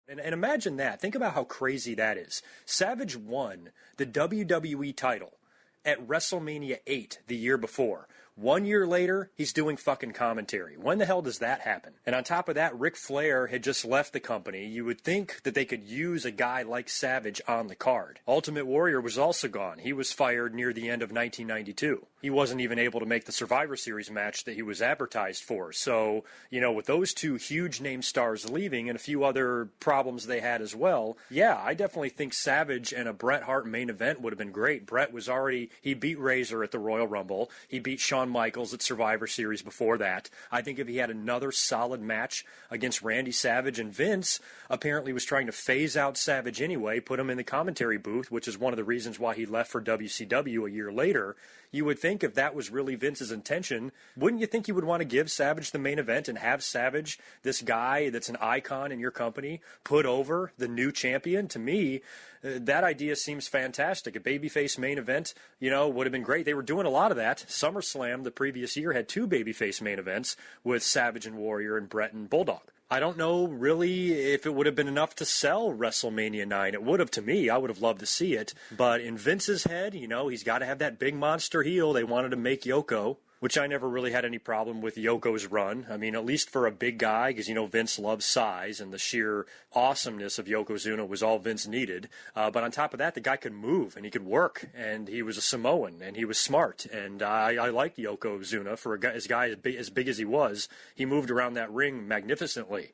And imagine that. Think about how crazy that is. Savage won the WWE title at WrestleMania 8 the year before. 1 year later, he's doing fucking commentary. When the hell does that happen? And on top of that, Ric Flair had just left the company. You would think that they could use a guy like Savage on the card. Ultimate Warrior was also gone. He was fired near the end of 1992. He wasn't even able to make the Survivor Series match that he was advertised for. So, with those two huge name stars leaving and a few other problems they had as well, yeah, I definitely think Savage and a Bret Hart main event would have been great. Bret was he beat Razor at the Royal Rumble. He beat Shawn Michaels at Survivor Series before that. I think if he had another solid match against Randy Savage, and Vince apparently was trying to phase out Savage anyway, put him in the commentary booth, which is one of the reasons why he left for WCW a year later, you would think if that was really Vince's intention, wouldn't you think you would want to give Savage the main event and have Savage, this guy that's an icon in your company, put over the new champion? To me, that idea seems fantastic. A babyface main event, would have been great. They were doing a lot of that. SummerSlam the previous year had 2 babyface main events with Savage and Warrior and Bret and Bulldog. I don't know really if it would have been enough to sell WrestleMania 9. It would have to me. I would have loved to see it. But in Vince's head, he's got to have that big monster heel. They wanted to make Yoko, which I never really had any problem with Yoko's run. I mean, at least for a big guy, because, Vince loves size, and the sheer awesomeness of Yokozuna was all Vince needed. But on top of that, the guy could move, and he could work, and he was a Samoan, and he was smart. And I liked Yokozuna for a guy as big as he was. He moved around that ring magnificently.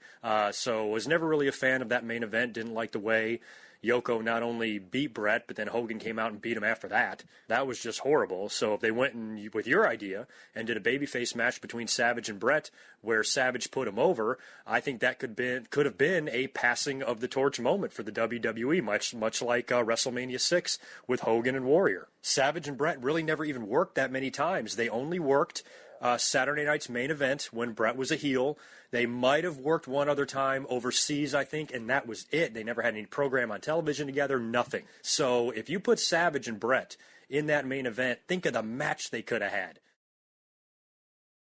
So was never really a fan of that main event, didn't like the way Yoko not only beat Bret, but then Hogan came out and beat him after that. That was just horrible. So if they went with your idea and did a babyface match between Savage and Bret where Savage put him over, I think that could have been a passing of the torch moment for the WWE, much like WrestleMania 6 with Hogan and Warrior. Savage and Bret really never even worked that many times. They only worked Saturday night's main event when Bret was a heel. They might have worked one other time overseas, I think, and that was it. They never had any program on television together, nothing. So if you put Savage and Bret in that main event, think of the match they could have had.